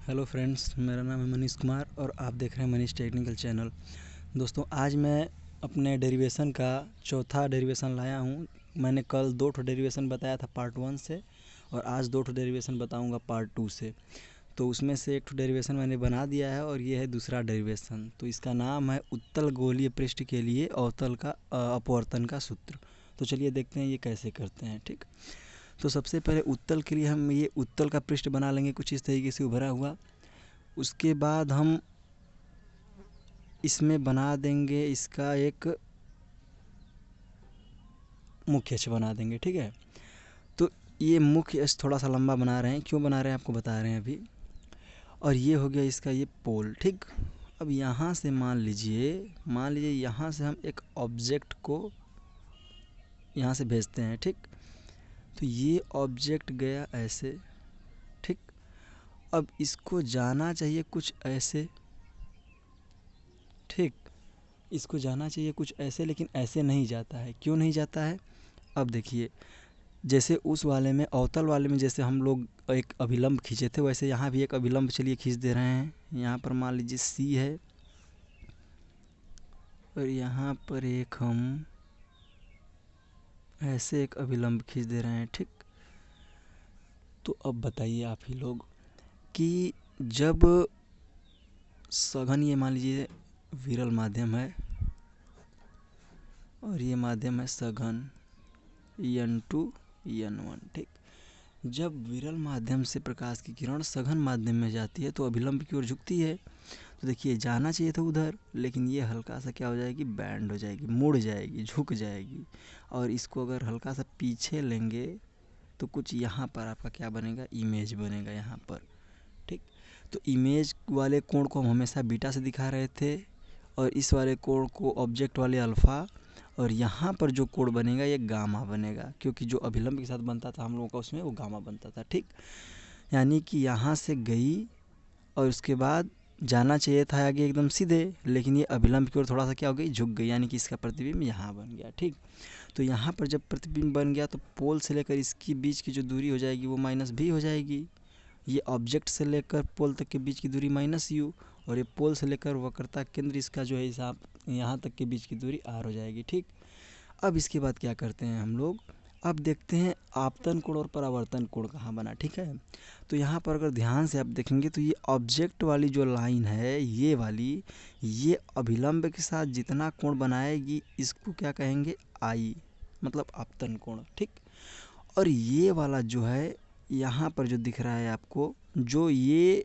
Hello friends, मेरा नाम है मनीष कुमार और आप देख रहे हैं मनीष टेक्निकल चैनल। दोस्तों, आज मैं अपने डेरिवेशन का चौथा डेरिवेशन लाया हूँ। मैंने कल 2 डेरिवेशन बताया था पार्ट 1 से, और आज 2 डेरिवेशन बताऊँगा पार्ट 2 से। तो उसमें से एक डेरिवेशन मैंने बना दिया है और ये है दूसरा डेरिवेशन। तो इसका नाम है उत्तल गोलीय पृष्ठ के लिए अवतल का अपवर्तन का सूत्र। तो चलिए देखते हैं ये कैसे करते हैं। ठीक, तो सबसे पहले उत्तल के लिए हम ये उत्तल का पृष्ठ बना लेंगे कुछ इस तरीके से उभरा हुआ। उसके बाद हम इसमें बना देंगे इसका एक मुख्य अक्ष बना देंगे। ठीक है, तो ये मुख्य अक्ष थोड़ा सा लंबा बना रहे हैं। क्यों बना रहे हैं आपको बता रहे हैं अभी। और ये हो गया इसका ये पोल। ठीक, अब यहाँ से मान लीजिए यहाँ से हम एक ऑब्जेक्ट को यहाँ से भेजते हैं। ठीक, तो ये ऑब्जेक्ट गया ऐसे। ठीक, अब इसको जाना चाहिए कुछ ऐसे। ठीक, इसको जाना चाहिए कुछ ऐसे, लेकिन ऐसे नहीं जाता है। क्यों नहीं जाता है? अब देखिए, जैसे उस वाले में अवतल वाले में जैसे हम लोग एक अभिलंब खींचे थे, वैसे यहाँ भी एक अभिलंब चलिए खींच दे रहे हैं। यहाँ पर मान लीजिए C है और यहाँ पर एक हम ऐसे एक अभिलंब खींच दे रहे हैं। ठीक, तो अब बताइए आप ही लोग कि जब सघन, ये मान लीजिए विरल माध्यम है और ये माध्यम है सघन N2 N1। ठीक, जब विरल माध्यम से प्रकाश की किरण सघन माध्यम में जाती है तो अभिलंब की ओर झुकती है। तो देखिए, जाना चाहिए था उधर, लेकिन ये हल्का सा क्या हो जाएगी, बैंड हो जाएगी, मुड़ जाएगी, झुक जाएगी। और इसको अगर हल्का सा पीछे लेंगे तो कुछ यहाँ पर आपका क्या बनेगा, इमेज बनेगा यहाँ पर। ठीक, तो इमेज वाले कोण को हम हमेशा बीटा से दिखा रहे थे और इस वाले कोण को ऑब्जेक्ट वाले अल्फ़ा, और यहाँ पर जो कोण बनेगा ये गामा बनेगा, क्योंकि जो अभिलंब के साथ बनता था हम लोगों का उसमें वो गामा बनता था। ठीक, यानी कि यहाँ से गई और उसके बाद जाना चाहिए था आगे एकदम सीधे, लेकिन ये अभिलंब की ओर थोड़ा सा क्या हो गई, झुक गई, यानी कि इसका प्रतिबिंब यहाँ बन गया। ठीक, तो यहाँ पर जब प्रतिबिंब बन गया तो पोल से लेकर इसकी बीच की जो दूरी हो जाएगी वो -b हो जाएगी। ये ऑब्जेक्ट से लेकर पोल तक के बीच की दूरी -u, और ये पोल से लेकर वक्रता केंद्र इसका जो है हिसाब यहाँ तक के बीच की दूरी r हो जाएगी। ठीक, अब इसके बाद क्या करते हैं हम लोग, अब देखते हैं आपतन कोण और परावर्तन कोण कहाँ बना। ठीक है, तो यहाँ पर अगर ध्यान से आप देखेंगे तो ये ऑब्जेक्ट वाली जो लाइन है ये वाली, ये अभिलंब के साथ जितना कोण बनाएगी इसको क्या कहेंगे, आई, मतलब आपतन कोण। ठीक, और ये वाला जो है यहाँ पर जो दिख रहा है आपको, जो ये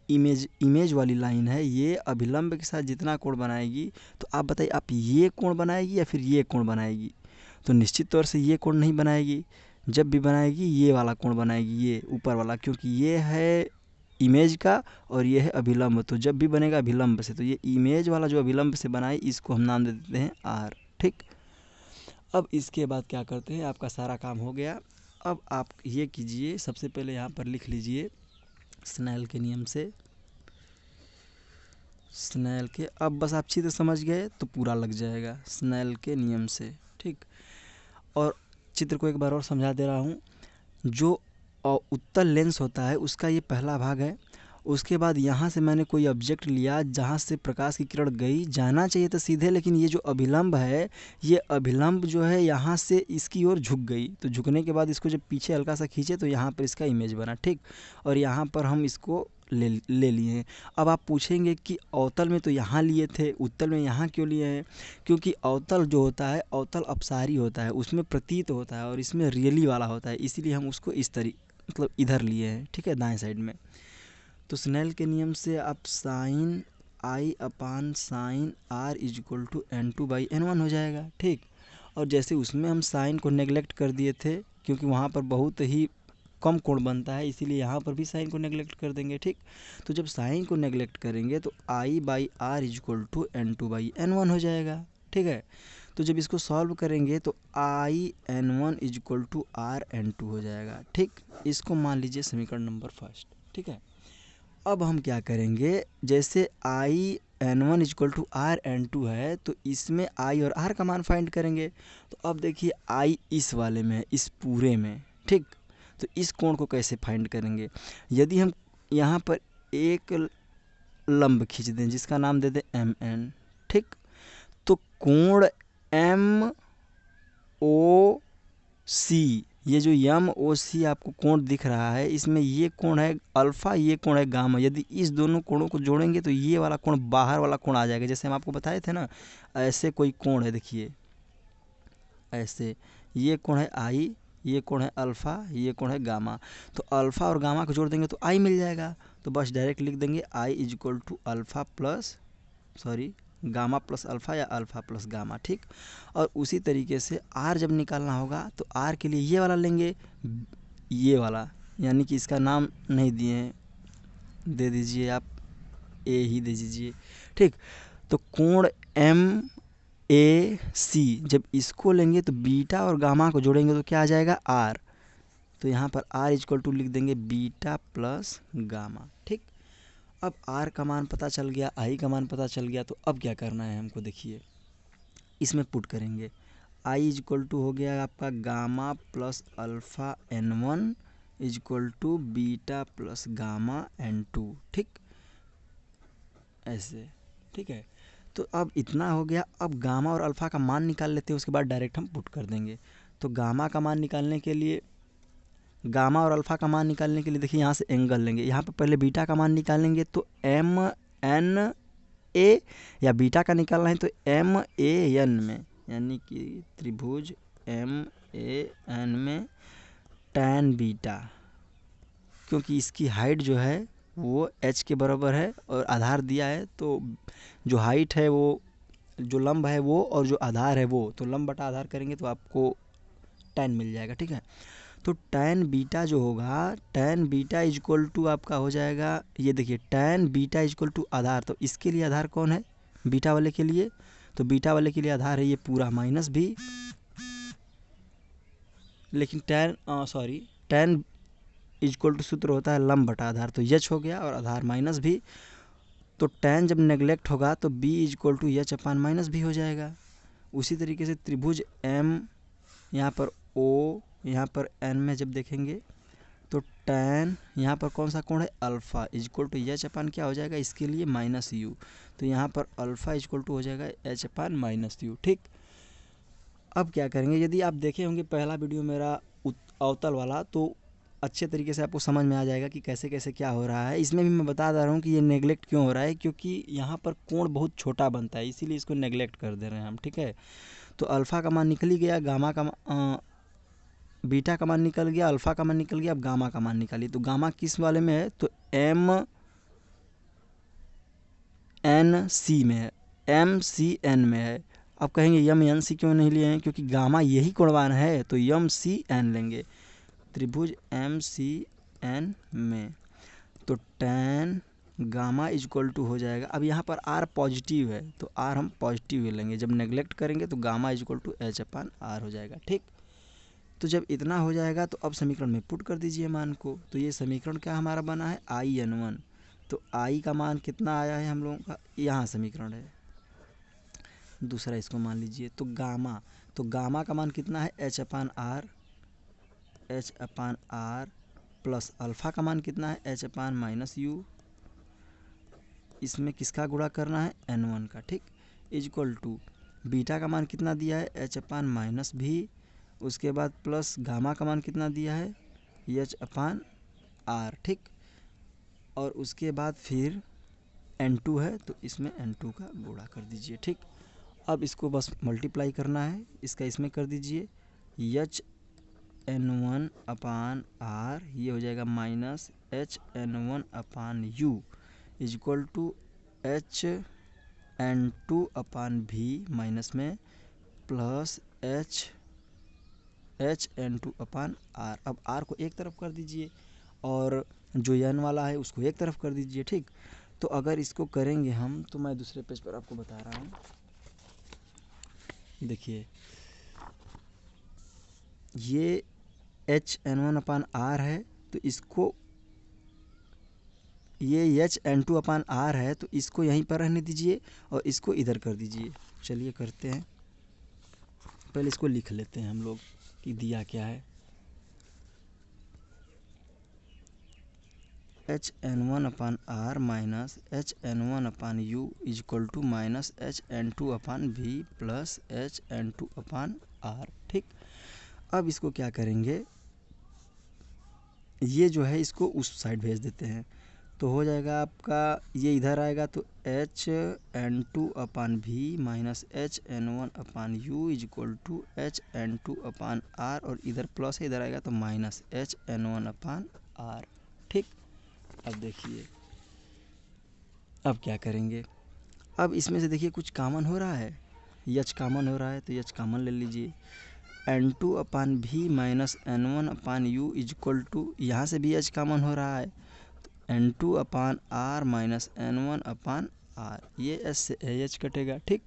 इमेज वाली लाइन है, ये अभिलंब के साथ जितना कोण बनाएगी, तो आप बताइए, आप ये कोण बनाएगी या फिर ये कोण बनाएगी? तो निश्चित तौर से ये कोण नहीं बनाएगी। जब भी बनाएगी ये वाला कोण बनाएगी, ये ऊपर वाला, क्योंकि ये है इमेज का और ये है अभिलंब। तो जब भी बनेगा अभिलंब से, तो ये इमेज वाला जो अभिलंब से बनाए इसको हम नाम दे देते हैं आर। ठीक, अब इसके बाद क्या करते हैं, आपका सारा काम हो गया। अब आप ये कीजिए, सबसे पहले यहाँ पर लिख लीजिए स्नेल के नियम से, स्नेल के, अब बस आप चित्र समझ गए तो पूरा लग जाएगा, स्नेल के नियम से। ठीक, और चित्र को एक बार और समझा दे रहा हूँ। जो उत्तल लेंस होता है उसका ये पहला भाग है। उसके बाद यहाँ से मैंने कोई ऑब्जेक्ट लिया जहाँ से प्रकाश की किरण गई, जाना चाहिए था सीधे, लेकिन ये जो अभिलंब है, ये अभिलंब जो है यहाँ से इसकी ओर झुक गई। तो झुकने के बाद इसको जब पीछे हल्का सा खींचे तो यहाँ पर इसका इमेज बना। ठीक, और यहाँ पर हम इसको ले लिए हैं। अब आप पूछेंगे कि अवतल में तो यहाँ लिए थे, उत्तल में यहाँ क्यों लिए हैं? क्योंकि अवतल जो होता है, अवतल अपसारी होता है, उसमें प्रतीत होता है और इसमें रियली वाला होता है, इसीलिए हम उसको इस मतलब इधर लिए हैं। ठीक है, दाएं साइड में। तो स्नेल के नियम से आप sine I upon sine R = N2/N1 हो जाएगा। ठीक, और जैसे उसमें हम साइन को नेगलेक्ट कर दिए थे, क्योंकि वहाँ पर बहुत ही कम कोण बनता है, इसीलिए यहाँ पर भी साइन को नेगलेक्ट कर देंगे। ठीक, तो जब साइन को नेगलेक्ट करेंगे तो I/R = N2/N1 हो जाएगा। ठीक है, तो जब इसको सॉल्व करेंगे तो IN1 = RN2 हो जाएगा। ठीक, इसको मान लीजिए समीकरण नंबर फर्स्ट। ठीक है, अब हम क्या करेंगे, जैसे IN1 = RN2 है तो इसमें I और R का मान फाइंड करेंगे। तो अब देखिए I इस वाले में है, इस पूरे में। ठीक, तो इस कोण को कैसे फाइंड करेंगे, यदि हम यहाँ पर एक लंब खींच दें जिसका नाम दे दें एम एन, ठीक। तो कोण एम ओ सी, ये जो यम ओ सी आपको कोण दिख रहा है, इसमें ये कोण है अल्फा, ये कोण है गामा। यदि इस दोनों कोणों को जोड़ेंगे तो ये वाला कोण बाहर वाला कोण आ जाएगा। जैसे हम आपको बताए थे ना, ऐसे कोई कोण है, देखिए ऐसे, ये कोण है आई, ये कोण है अल्फ़ा, ये कोण है गामा। तो अल्फ़ा और गामा को जोड़ देंगे तो आई मिल जाएगा। तो बस डायरेक्ट लिख देंगे I is equal to alpha plus gamma plus alpha या अल्फ़ा प्लस गामा, ठीक। और उसी तरीके से आर जब निकालना होगा तो आर के लिए ये वाला लेंगे, ये वाला, यानी कि इसका नाम नहीं दिए हैं, दे दीजिए आप ए ही दे दीजिए, ठीक। तो कोण एम ए सी, जब इसको लेंगे तो बीटा और गामा को जोड़ेंगे तो क्या आ जाएगा आर। तो यहाँ पर आर इक्वल टू लिख देंगे बीटा प्लस गामा, ठीक। अब आर का मान पता चल गया, आई का मान पता चल गया, तो अब क्या करना है हमको, देखिए इसमें पुट करेंगे। आई इज इक्वल टू हो गया आपका gamma plus alpha n one is equal to beta plus gamma n two, ठीक, ऐसे, ठीक है। तो अब इतना हो गया। अब गामा और अल्फ़ा का मान निकाल लेते हैं, उसके बाद डायरेक्ट हम पुट कर देंगे। तो गामा का मान निकालने के लिए, गामा और अल्फ़ा का मान निकालने के लिए देखिए यहाँ से एंगल लेंगे। यहाँ पर पहले बीटा का मान निकालेंगे तो एम एन ए, या बीटा का निकालना है तो एम ए एन में, यानी कि त्रिभुज एम ए एन में टैन बीटा, क्योंकि इसकी हाइट जो है वो एच के बराबर है और आधार दिया है, तो जो हाइट है वो, जो लंब है वो, और जो आधार है वो, तो लंब बटा आधार करेंगे तो आपको टैन मिल जाएगा, ठीक है। तो टैन बीटा जो होगा, tan beta is equal to आपका हो जाएगा, ये देखिए tan beta is equal to आधार, तो इसके लिए आधार कौन है, बीटा वाले के लिए, तो बीटा वाले के लिए आधार है ये पूरा माइनस भी, लेकिन टैन इज इक्वल टू सूत्र होता है लंब बटा आधार, तो एच हो गया और आधार माइनस भी। तो टैन जब नेगलेक्ट होगा तो B is equal to H upon minus भी हो जाएगा। उसी तरीके से त्रिभुज एम, यहाँ पर ओ, यहाँ पर एन में जब देखेंगे तो टैन, यहाँ पर कौन सा कोण है alpha is equal to H अपान क्या हो जाएगा इसके लिए माइनस यू, तो यहाँ पर अल्फ़ा इज इक्वल टू हो जाएगा एच अपान माइनस यू, ठीक। अब क्या करेंगे, यदि आप देखे होंगे पहला वीडियो मेरा अवतल वाला, तो अच्छे तरीके से आपको समझ में आ जाएगा कि कैसे कैसे क्या हो रहा है। इसमें भी मैं बता दे रहा हूँ कि ये नेगलेक्ट क्यों हो रहा है, क्योंकि यहाँ पर कोण बहुत छोटा बनता है, इसीलिए इसको नेगलेक्ट कर दे रहे हैं हम, ठीक है। तो अल्फ़ा का मान निकल ही गया, गामा का बीटा का मान निकल गया, अल्फ़ा का मान निकल गया, अब गामा का मान निकालिए। तो गामा किस वाले में है, तो एम एन सी में है, एम सी एन में है। अब कहेंगे यम एन सी क्यों नहीं लिए हैं, क्योंकि गामा यही कोणवान है, तो यम सी एन लेंगे त्रिभुज एम सी एन में। तो tan gamma is equal to हो जाएगा, अब यहाँ पर आर पॉजिटिव है तो आर हम पॉजिटिव ही लेंगे, जब नेगलेक्ट करेंगे तो gamma is equal to H upon R हो जाएगा, ठीक। तो जब इतना हो जाएगा तो अब समीकरण में पुट कर दीजिए मान को। तो ये समीकरण क्या हमारा बना है आई एन वन, तो आई का मान कितना आया है हम लोगों का, यहाँ समीकरण है दूसरा, इसको मान लीजिए। तो गामा का मान कितना है H upon R plus alpha का मान कितना है एच अपान माइनस यू, इसमें किसका गुणा करना है एन वन का, ठीक, इज इक्वल टू बीटा का मान कितना दिया है एच अपान माइनस भी, उसके बाद प्लस गामा का मान कितना दिया है एच अपान आर, ठीक। और उसके बाद फिर n2 है तो इसमें n2 का गुणा कर दीजिए, ठीक। अब इसको बस मल्टीप्लाई करना है, इसका इसमें कर दीजिए, H n one upon R, ये हो जाएगा minus H n one upon u is equal to H n two upon v minus में plus H n two upon R. अब आर को एक तरफ कर दीजिए और जो एन वाला है उसको एक तरफ कर दीजिए, ठीक। तो अगर इसको करेंगे हम, तो मैं दूसरे पेज पर आपको बता रहा हूँ, देखिए ये H n one upon R है, तो इसको, ये H n two upon R है तो इसको यहीं पर रहने दीजिए और इसको इधर कर दीजिए। चलिए करते हैं, पहले इसको लिख लेते हैं हम लोग कि दिया क्या है। H(n1/r) minus H(n1/u) is equal to minus H(n2/v) plus H(n2/r). ठीक, अब इसको क्या करेंगे, ये जो है इसको उस साइड भेज देते हैं, तो हो जाएगा आपका, ये इधर आएगा तो H(n2/v) minus H(n1/u) is equal to H(n2/r) और इधर प्लस है, इधर आएगा तो माइनस H(n1/r). ठीक, अब देखिए अब क्या करेंगे, अब इसमें से देखिए कुछ कॉमन हो रहा है, H कॉमन हो रहा है तो H कॉमन ले लीजिए। N2/v minus N1/u is equal to, यहाँ से भी H कॉमन हो रहा है तो N2/r माइनस N1/r, ये H से H कटेगा। ठीक,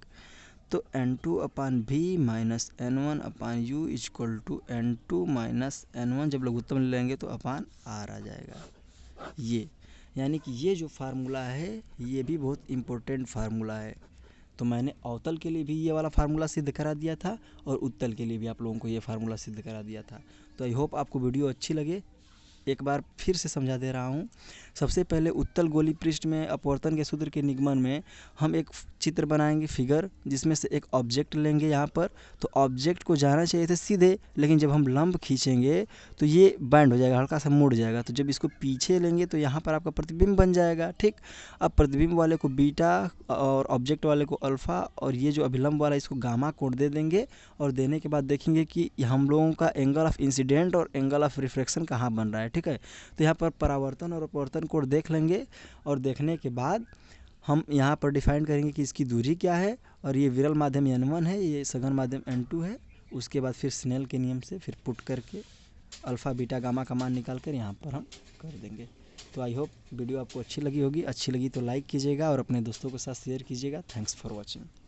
तो N2/v minus N1/u is equal to N2 minus N1, जब लघुत्तम ले लेंगे तो अपान r आ जाएगा। ये यानी कि ये जो फार्मूला है ये भी बहुत इम्पोर्टेंट फार्मूला है। तो मैंने अवतल के लिए भी ये वाला फार्मूला सिद्ध करा दिया था और उत्तल के लिए भी आप लोगों को ये फार्मूला सिद्ध करा दिया था। तो आई होप आपको वीडियो अच्छी लगे। एक बार फिर से समझा दे रहा हूँ। सबसे पहले उत्तल गोली पृष्ठ में अपवर्तन के सूत्र के निगमन में हम एक चित्र बनाएंगे, फिगर, जिसमें से एक ऑब्जेक्ट लेंगे यहाँ पर। तो ऑब्जेक्ट को जाना चाहिए था सीधे, लेकिन जब हम लंब खींचेंगे तो ये बैंड हो जाएगा, हल्का सा मुड़ जाएगा। तो जब इसको पीछे लेंगे तो यहाँ पर आपका प्रतिबिंब बन जाएगा। ठीक, अब प्रतिबिंब वाले को बीटा और ऑब्जेक्ट वाले को अल्फ़ा और ये जो अभिलंब वाला इसको गामा कोण दे देंगे। और देने के बाद देखेंगे कि हम लोगों का एंगल ऑफ इंसिडेंट और एंगल ऑफ रिफ्रैक्शन कहाँ बन रहा है। ठीक है, तो यहाँ पर परावर्तन और अपवर्तन कोण देख लेंगे और देखने के बाद हम यहाँ पर डिफाइन करेंगे कि इसकी दूरी क्या है। और ये विरल माध्यम N1 है, ये सघन माध्यम N2 है। उसके बाद फिर स्नेल के नियम से फिर पुट करके अल्फ़ा बीटा गामा का मान निकाल कर यहाँ पर हम कर देंगे। तो आई होप वीडियो आपको अच्छी लगी होगी। अच्छी लगी तो लाइक कीजिएगा और अपने दोस्तों के साथ शेयर कीजिएगा। Thanks for watching.